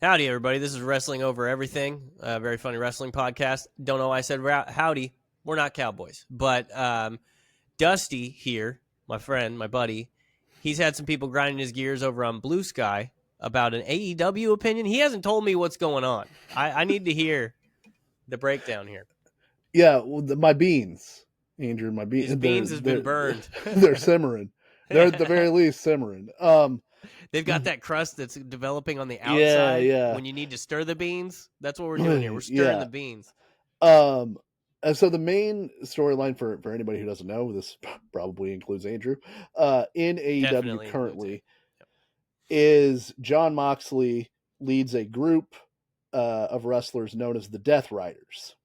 Howdy, everybody. This is Wrestling Over Everything, a very funny wrestling podcast. Don't know why I said howdy. We're not cowboys. But Dusty here, my friend, my buddy, he's had some people grinding his gears over on Bluesky about an AEW opinion. He hasn't told me what's going on. I need to hear the breakdown here. Yeah, well, my beans, Andrew, my beans. His beans has been burned. They're simmering. They're at the very least simmering. They've got that crust that's developing on the outside. Yeah. When you need to stir the beans, that's what we're doing here. We're stirring the beans. And so the main storyline for anybody who doesn't know, this probably includes Andrew, in AEW currently, is Jon Moxley leads a group of wrestlers known as the Death Riders,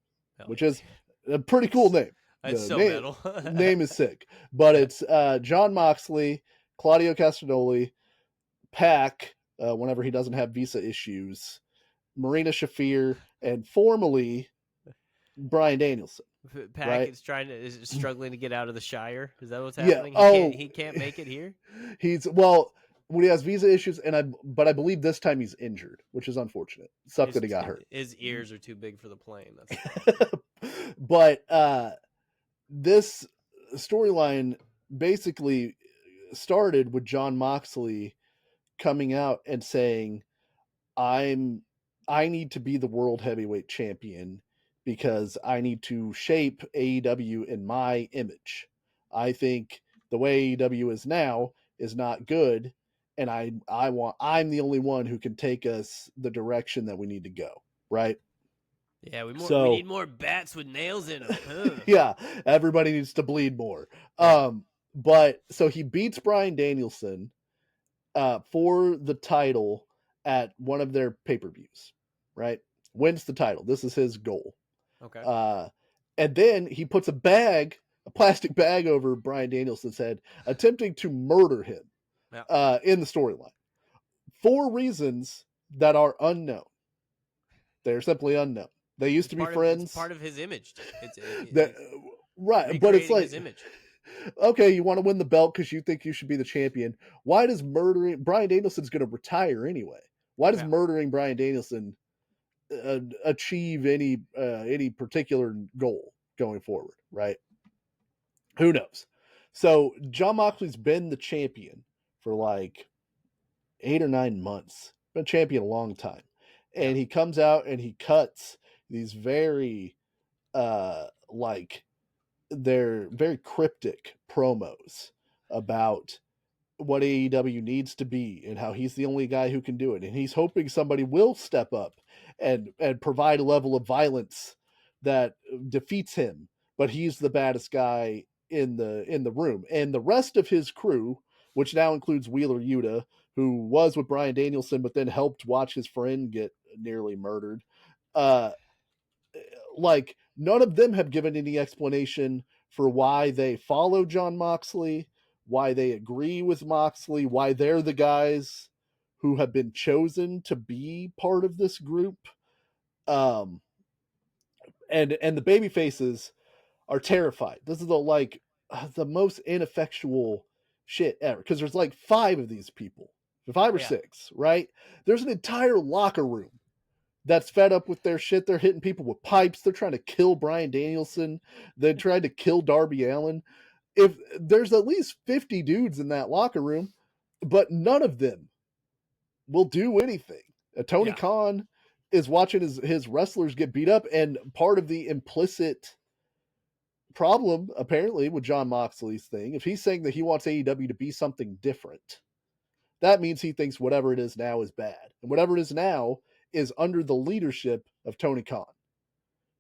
which is a pretty cool name. It's so metal. Name is sick. But it's Jon Moxley, Claudio Castagnoli, Pac, whenever he doesn't have visa issues, Marina Shafir, and formerly Bryan Danielson. Pac is struggling to get out of the Shire. Is that what's happening? Yeah. He can't make it here? When he has visa issues, but I believe this time he's injured, which is unfortunate. Sucks that he got hurt. His ears are too big for the plane. But this storyline basically started with Jon Moxley coming out and saying, I need to be the world heavyweight champion because I need to shape AEW in my image. I think the way AEW is now is not good, and I'm the only one who can take us the direction that we need to go, right? Yeah, we need more bats with nails in them. Huh. Yeah, everybody needs to bleed more. But so he beats Bryan Danielson for the title at one of their pay-per-views, right? Wins the title. This is his goal. Okay. And then he puts a plastic bag over Bryan Danielson's head, attempting to murder him in the storyline for reasons that are unknown. They're simply unknown. They used to be friends. It's part of his image. Right, but it's like, his image. Okay, you want to win the belt because you think you should be the champion. Why does murdering Bryan Danielson's going to retire anyway? Why does murdering Bryan Danielson achieve any particular goal going forward? Right? Who knows? So Jon Moxley's been the champion for like 8 or 9 months. Been champion a long time, and he comes out and he cuts these very they're very cryptic promos about what AEW needs to be and how he's the only guy who can do it. And he's hoping somebody will step up and provide a level of violence that defeats him. But he's the baddest guy in the room. And the rest of his crew, which now includes Wheeler Yuta, who was with Bryan Danielson, but then helped watch his friend get nearly murdered. None of them have given any explanation for why they follow Jon Moxley, why they agree with Moxley, why they're the guys who have been chosen to be part of this group. And the baby faces are terrified. This is the most ineffectual shit ever, because there's like 5 of these people, 5 or 6, right? There's an entire locker room that's fed up with their shit. They're hitting people with pipes. They're trying to kill Bryan Danielson. They tried to kill Darby Allin. If there's at least 50 dudes in that locker room, but none of them will do anything. Tony Khan is watching his wrestlers get beat up, and part of the implicit problem, apparently, with Jon Moxley's thing, if he's saying that he wants AEW to be something different, that means he thinks whatever it is now is bad. And whatever it is now is under the leadership of Tony Khan.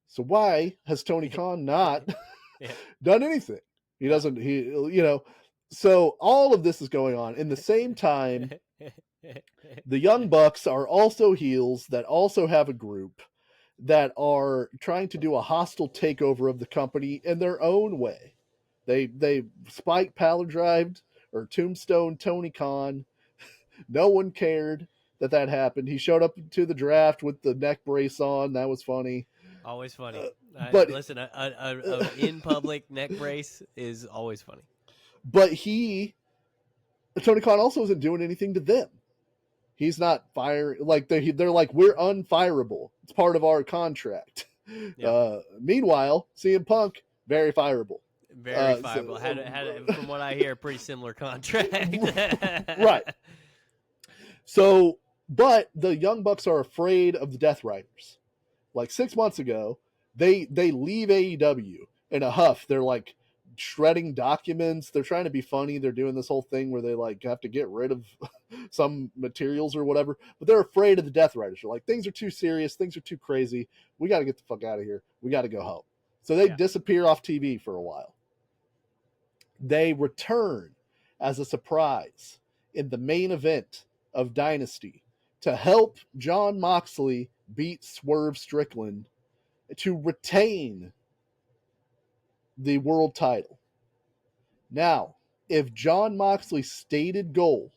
So why has Tony Khan not done anything? So all of this is going on. In the same time, the Young Bucks are also heels that also have a group that are trying to do a hostile takeover of the company in their own way. They spike paladrived or tombstone Tony Khan. No one cared that happened. He showed up to the draft with the neck brace on. That was funny. Always funny. But listen, a in public neck brace is always funny. But Tony Khan also isn't doing anything to them. He's not firing. Like they're like, we're unfireable. It's part of our contract. Yeah. Meanwhile, CM Punk, very fireable. Very fireable. Had from what I hear, a pretty similar contract. Right. So, but the Young Bucks are afraid of the Death Riders. Like 6 months ago, they leave AEW in a huff. They're like shredding documents. They're trying to be funny. They're doing this whole thing where they like have to get rid of some materials or whatever. But they're afraid of the Death Riders. They're like, things are too serious. Things are too crazy. We got to get the fuck out of here. We got to go home. So they disappear off TV for a while. They return as a surprise in the main event of Dynasty to help Jon Moxley beat Swerve Strickland to retain the world title. Now, if Jon Moxley's stated goal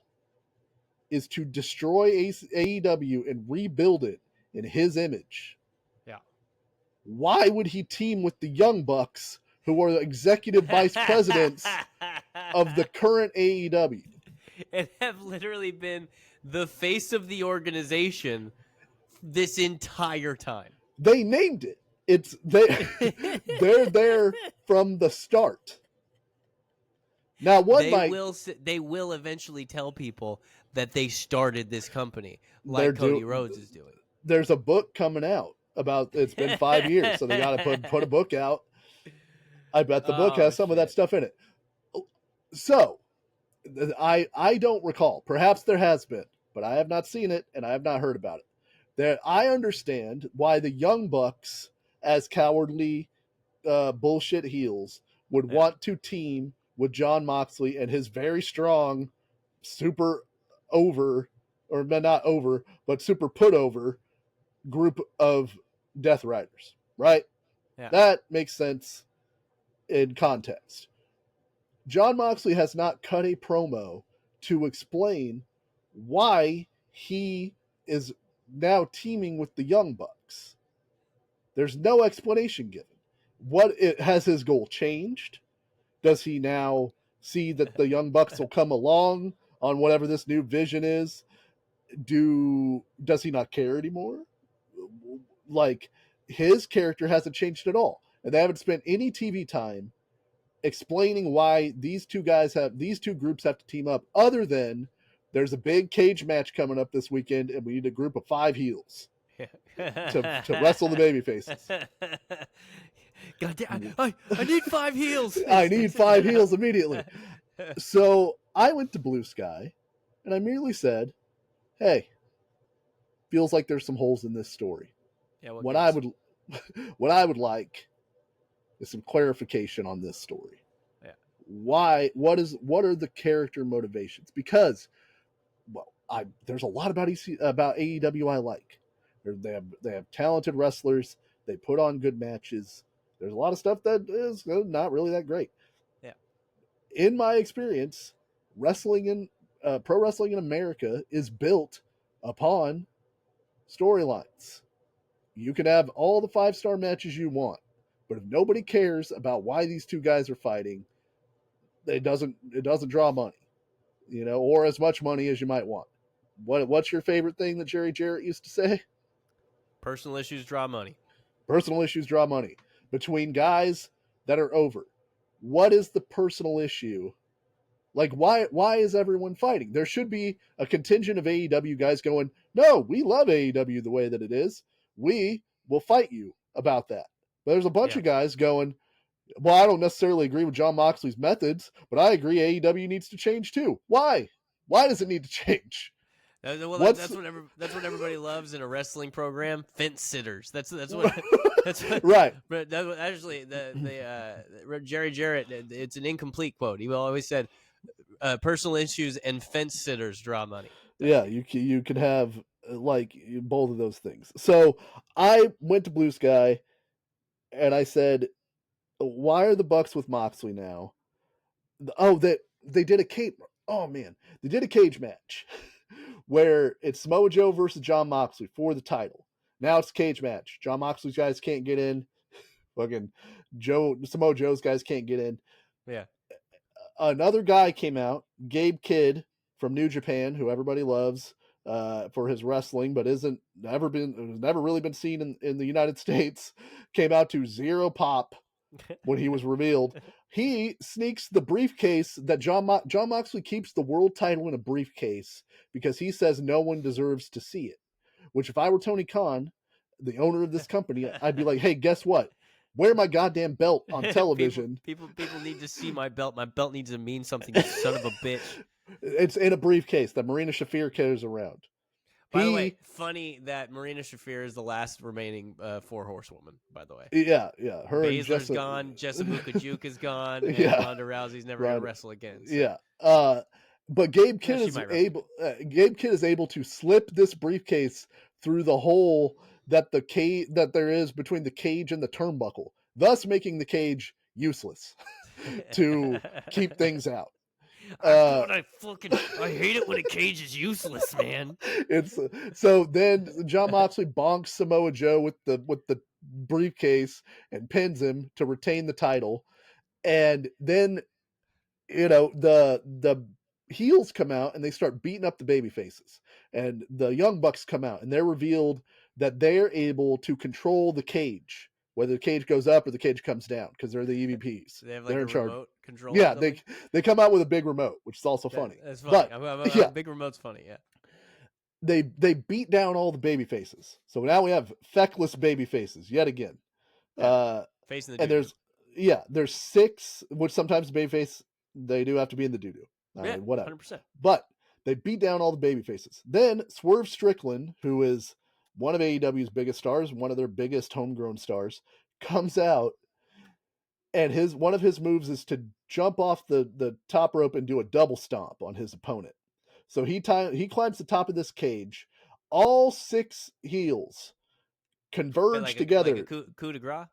is to destroy AEW and rebuild it in his image, why would he team with the Young Bucks, who are the executive vice presidents of the current AEW? And have literally been the face of the organization this entire time. They named it. They're there from the start. Now, they will eventually tell people that they started this company, like Cody Rhodes is doing. There's a book coming out about, it's been 5 years, so they got to put a book out. I bet the book has some of that stuff in it. So, I don't recall. Perhaps there has been, but I have not seen it, and I have not heard about it. I understand why the Young Bucks, as cowardly bullshit heels, would want to team with Jon Moxley and his very strong, super over, or not over, but super put over group of Death Riders, right? Yeah. That makes sense in context. Jon Moxley has not cut a promo to explain why he is now teaming with the Young Bucks. There's no explanation given. Has his goal changed? Does he now see that the Young Bucks will come along on whatever this new vision is? Does he not care anymore? Like, his character hasn't changed at all, and they haven't spent any TV time explaining why these two groups have to team up, other than there's a big cage match coming up this weekend and we need a group of 5 heels to wrestle the baby faces. God damn, I need 5 heels. I need 5 heels immediately. So I went to Bluesky and I merely said, hey, feels like there's some holes in this story. Yeah, what I would like is some clarification on this story. Yeah. What are the character motivations? Because, well, there's a lot about AEW I like. They have talented wrestlers. They put on good matches. There's a lot of stuff that is not really that great. Yeah. In my experience, pro wrestling in America is built upon storylines. You can have all the 5-star matches you want, but if nobody cares about why these two guys are fighting, it doesn't draw money, or as much money as you might want. What's your favorite thing that Jerry Jarrett used to say? Personal issues draw money. Personal issues draw money between guys that are over. What is the personal issue? Like, why is everyone fighting? There should be a contingent of AEW guys going, no, we love AEW the way that it is. We will fight you about that. But there's a bunch of guys going, well, I don't necessarily agree with Jon Moxley's methods, but I agree AEW needs to change too. Why? Why does it need to change? Well, that's what everybody loves in a wrestling program. Fence sitters. That's what. That's what, right. But actually, Jerry Jarrett. It's an incomplete quote. He always said, "Personal issues and fence sitters draw money." Yeah, you can have like both of those things. So I went to Bluesky and I said, "Why are the Bucks with Moxley now?" Oh, they did a cage. Oh man, they did a cage match where it's Samoa Joe versus Jon Moxley for the title. Now it's a cage match. Jon Moxley's guys can't get in. Fucking Samoa Joe's guys can't get in. Yeah. Another guy came out, Gabe Kidd from New Japan, who everybody loves, for his wrestling, but has never really been seen in the United States. Came out to zero pop when he was revealed. He sneaks the briefcase that John Moxley keeps the world title in a briefcase because he says no one deserves to see it. Which, if I were Tony Khan, the owner of this company, I'd be like, hey, guess what? Wear my goddamn belt on television. People need to see my belt. My belt needs to mean something, you son of a bitch. It's in a briefcase that Marina Shafir carries around. By the way, funny that Marina Shafir is the last remaining 4 horsewoman, by the way. Yeah. Her Baszler's gone, Jessa Mukajuk is gone, and Ronda Rousey's never going to wrestle again. So. Yeah. But Gabe Kidd is able to slip this briefcase through the hole that there is between the cage and the turnbuckle, thus making the cage useless to keep things out. I hate it when a cage is useless, man. It's so then Jon Moxley bonks Samoa Joe with the briefcase and pins him to retain the title, and then the heels come out and they start beating up the baby faces, and the Young Bucks come out and they're revealed that they're able to control the cage, whether the cage goes up or the cage comes down, because they're the EVPs. They have like a remote control. Yeah, they come out with a big remote, which is also funny. That's funny. But big remote's funny. Yeah. They beat down all the baby faces, so now we have feckless baby faces yet again. Facing the and there's 6, which sometimes baby face they do have to be in the doo-doo. Whatever. 100%. But they beat down all the baby faces. Then Swerve Strickland, who is one of AEW's biggest stars, one of their biggest homegrown stars, comes out, and one of his moves is to jump off the top rope and do a double stomp on his opponent. So he climbs the top of this cage. All 6 heels converge together. Like a coup de grace?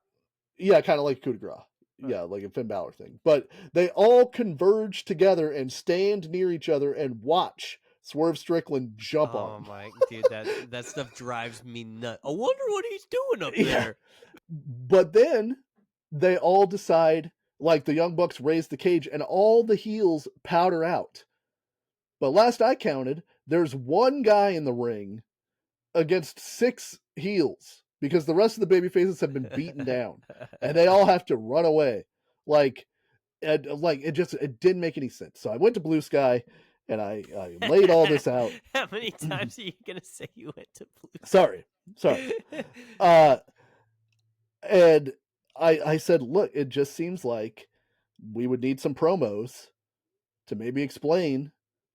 Yeah, kind of like coup de grace. Yeah, like a Finn Balor thing. But they all converge together and stand near each other and watch Swerve Strickland jump on. Oh my dude, that stuff drives me nuts. I wonder what he's doing up there. But then they all decide, like the Young Bucks raise the cage and all the heels powder out. But last I counted, there's 1 guy in the ring against 6 heels, because the rest of the baby faces have been beaten down and they all have to run away. It didn't make any sense. So I went to Bluesky and I laid all this out. How many times are you going to say you went to Bluesky? Sorry. And I said, look, it just seems like we would need some promos to maybe explain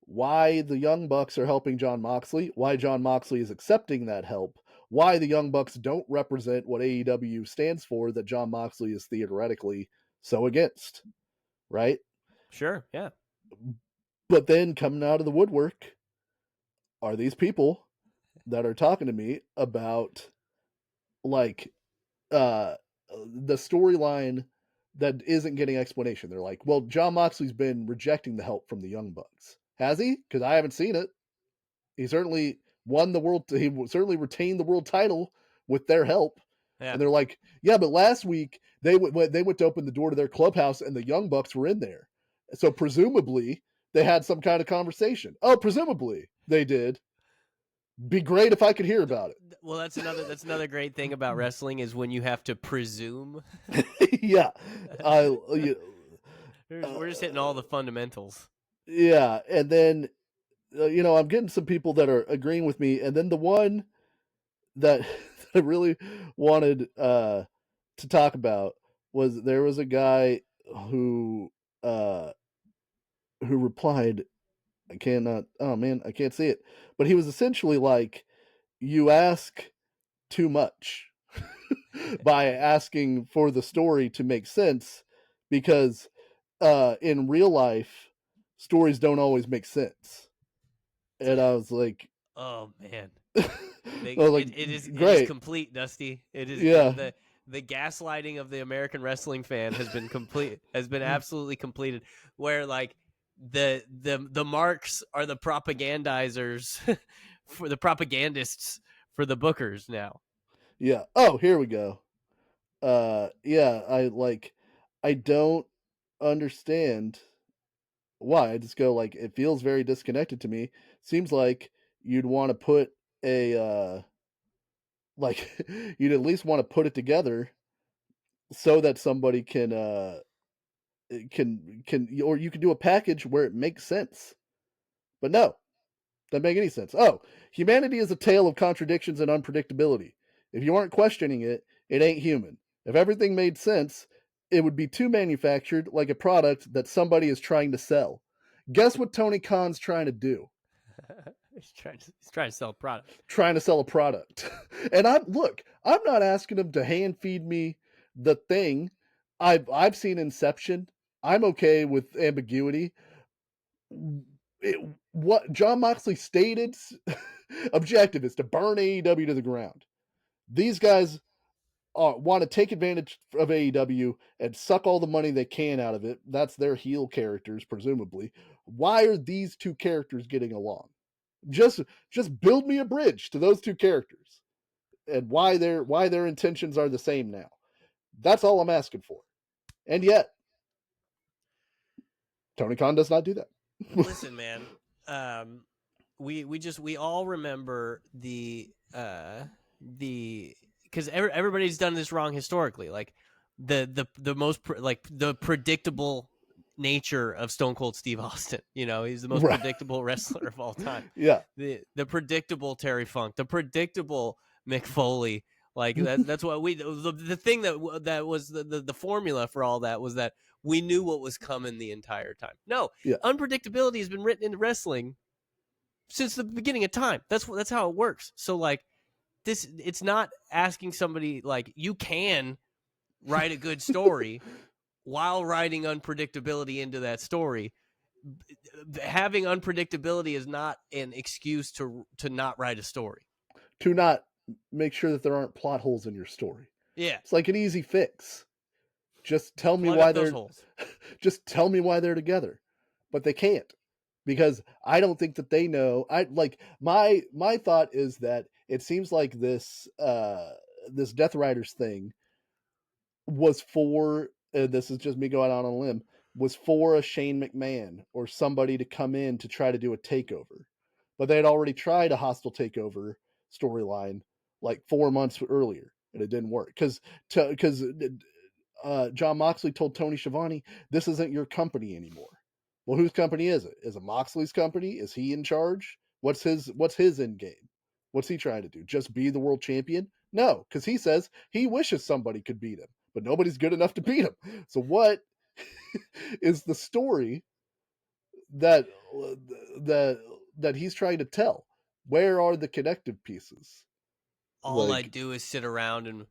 why the Young Bucks are helping Jon Moxley, why Jon Moxley is accepting that help, why the Young Bucks don't represent what AEW stands for that Jon Moxley is theoretically so against, right? Sure, yeah. But then coming out of the woodwork are these people that are talking to me about the storyline that isn't getting explanation. They're like, well, Jon Moxley's been rejecting the help from the Young Bucks. Has he? Because I haven't seen it. He certainly won the world. He certainly retained the world title with their help. Yeah. And they're like, yeah, but last week they went to open the door to their clubhouse and the Young Bucks were in there. So presumably they had some kind of conversation. Oh, presumably they did. Be great if I could hear about it. Well, that's another great thing about wrestling is when you have to presume. Yeah. We're just hitting all the fundamentals. Yeah, and then I'm getting some people that are agreeing with me, and then the one that I really wanted to talk about was there was a guy who replied, I can't see it, but he was essentially like, you ask too much by asking for the story to make sense, because in real life stories don't always make sense. And I was like, oh man, it is great. It is complete, Dusty. It is. Yeah. The gaslighting of the American wrestling fan has been complete. Has been absolutely completed. Where like the marks are the propagandizers for the propagandists for the bookers now. Yeah. Oh, here we go. Yeah. I don't understand why. I just go like, it feels very disconnected to me. Seems like you'd want to put a like you'd at least want to put it together so that somebody can or you can do a package where it makes sense. But no, doesn't make any sense. Oh, humanity is a tale of contradictions and unpredictability. If you aren't questioning it, it ain't human. If everything made sense, it would be too manufactured, like a product that somebody is trying to sell. Guess what Tony Khan's trying to do? He's trying to sell a product. Trying to sell a product. And I'm not asking him to hand feed me the thing. I've seen Inception. I'm okay with ambiguity. What Jon Moxley stated objective is to burn AEW to the ground. These guys want to take advantage of AEW and suck all the money they can out of it. That's their heel characters, presumably. Why are these two characters getting along? Just build me a bridge to those two characters and why their intentions are the same now. That's all I'm asking for. And yet, Tony Khan does not do that. Listen, man. We all remember the because everybody's done this wrong historically. Like the most the predictable nature of Stone Cold Steve Austin. You know, he's the most predictable wrestler of all time. Yeah. The predictable Terry Funk, the predictable Mick Foley. Like that's what the thing that was the formula for all that was that we knew what was coming the entire time. No, unpredictability has been written into wrestling since the beginning of time. That's how it works. So like this, it's not asking somebody like you can write a good story while writing unpredictability into that story. Having unpredictability is not an excuse to not write a story. To not make sure that there aren't plot holes in your story. Yeah. It's like an easy fix. Just tell me why they're just tell me why they're together. But they can't. Because I don't think that they know. I like my thought is that it seems like this Death Riders thing was for this is just me going out on a limb, was for a Shane McMahon or somebody to come in to try to do a takeover. But they had already tried a hostile takeover storyline like 4 months earlier, and it didn't work because Jon Moxley told Tony Schiavone, "This isn't your company anymore." Well, whose company is it? Is it Moxley's company? Is he in charge? What's his end game? What's he trying to do? Just be the world champion? No, because he says he wishes somebody could beat him, but nobody's good enough to beat him. So what is the story that he's trying to tell? Where are the connective pieces? All I do is sit around and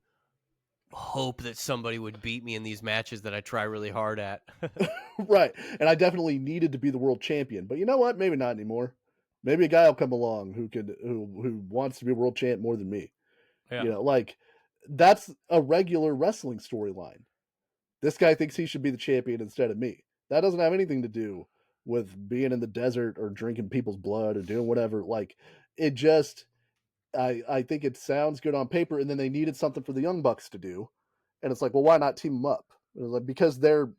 hope that somebody would beat me in these matches that I try really hard at. Right. And I definitely needed to be the world champion. But you know what? Maybe not anymore. Maybe a guy will come along who wants to be world champ more than me. Yeah. You know, like that's a regular wrestling storyline. This guy thinks he should be the champion instead of me. That doesn't have anything to do with being in the desert or drinking people's blood or doing whatever. Like it just I think it sounds good on paper, and then they needed something for the Young Bucks to do. And it's like, well, why not team them up? Like, because their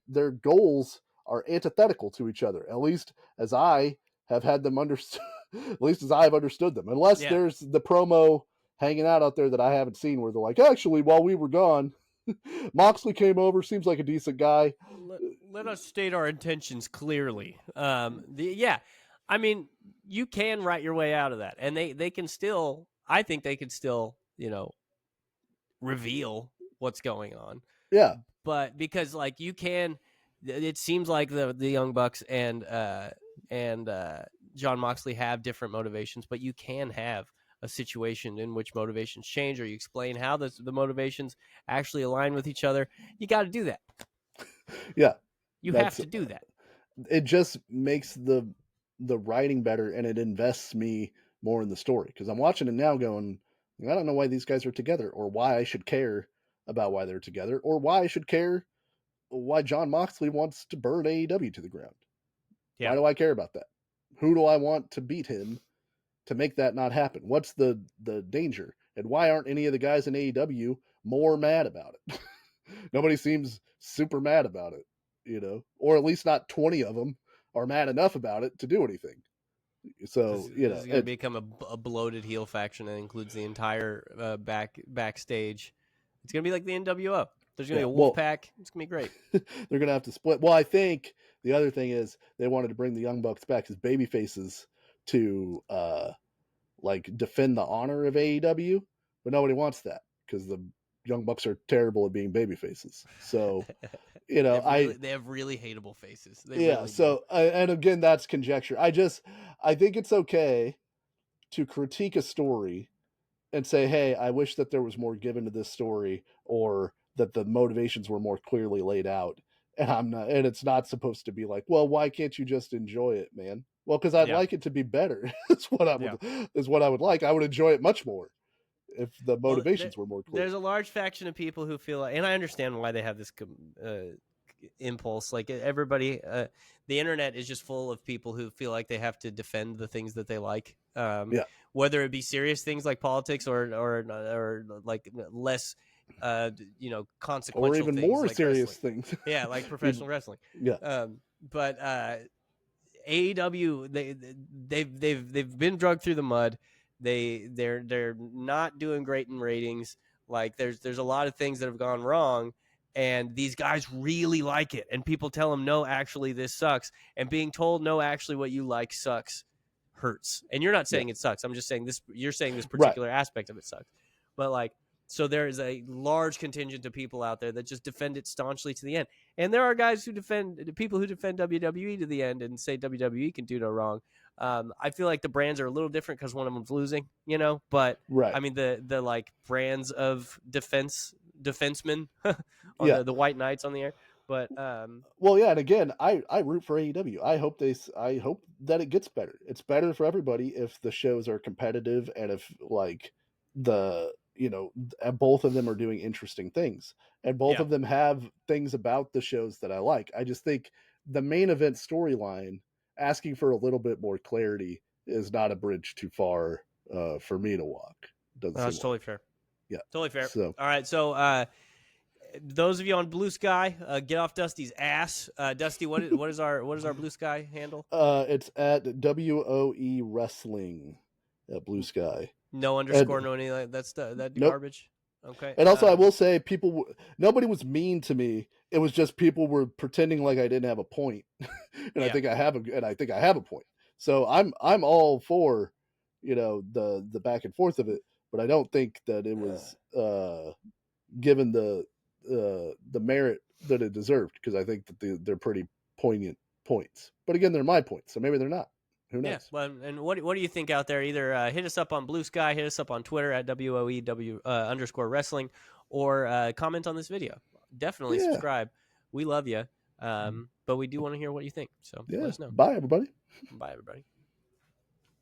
goals are antithetical to each other, at least as I have had them understood, at least as I've understood them. Unless there's the promo hanging out there that I haven't seen where they're like, actually, while we were gone, Moxley came over, seems like a decent guy. Let us state our intentions clearly. I mean, you can write your way out of that, and they can still. I think they could still, reveal what's going on. Yeah, but because like you can, it seems like the Young Bucks and Jon Moxley have different motivations, but you can have a situation in which motivations change, or you explain how the motivations actually align with each other. You got to do that. Yeah, you have to do that. It just makes the writing better, and it invests me more in the story because I'm watching it now going, I don't know why these guys are together, or why I should care about why they're together, or why I should care why Jon Moxley wants to burn AEW to the ground. Yeah. Why do I care about that? Who do I want to beat him to make that not happen? What's the danger? And why aren't any of the guys in AEW more mad about it? Nobody seems super mad about it, or at least not 20 of them are mad enough about it to do anything. So This is going to become a bloated heel faction that includes the entire backstage. It's going to be like the NWO. There's going to be a wolf pack. It's going to be great. They're going to have to split. Well, I think the other thing is they wanted to bring the Young Bucks back as baby faces to like defend the honor of AEW, but nobody wants that because the Young Bucks are terrible at being baby faces. So they have really hateable faces. And again, that's conjecture. I think it's okay to critique a story and say, hey, I wish that there was more given to this story, or that the motivations were more clearly laid out. And it's not supposed to be like, well, why can't you just enjoy it, man? Well, because I'd like it to be better. Is what I would like. I would enjoy it much more if the motivations were more clear. There's a large faction of people who feel like, and I understand why they have this impulse. Like everybody, the internet is just full of people who feel like they have to defend the things that they like. Whether it be serious things like politics or like less, consequential or even things more like serious wrestling. things. Yeah, like professional wrestling. Yeah. But AEW, they've been drugged through the mud. They're not doing great in ratings. Like there's a lot of things that have gone wrong, and these guys really like it. And people tell them, no, actually this sucks. And being told, no, actually what you like sucks, hurts. And you're not saying it sucks. I'm just saying this. You're saying this particular aspect of it sucks. But like, so there is a large contingent of people out there that just defend it staunchly to the end. And there are guys who defend WWE to the end and say WWE can do no wrong. I feel like the brands are a little different because one of them's losing, but I mean the like brands of defensemen on the White Knights on the air. But well, yeah, and again, I root for AEW. I hope that it gets better. It's better for everybody if the shows are competitive and if like both of them are doing interesting things and both of them have things about the shows that I like. I just think the main event storyline asking for a little bit more clarity is not a bridge too far for me to walk. That's totally fair. Yeah, totally fair. So, all right, so those of you on Blue Sky, get off Dusty's ass. Dusty, what is our Blue Sky handle? It's at WOE Wrestling at Blue Sky. No underscore, no any that's that garbage. Okay. And also, I will say, nobody was mean to me. It was just people were pretending like I didn't have a point, and I think I have a point. So I'm all for, the back and forth of it, but I don't think that it was given the merit that it deserved, because I think that they're pretty poignant points. But again, they're my points, so maybe they're not. Who knows? Yeah. Well, and what do you think out there? Either hit us up on Blue Sky, hit us up on Twitter at WOEW _ wrestling, or comment on this video. Definitely subscribe. We love you, but we do want to hear what you think. So let us know. Bye, everybody. Bye, everybody.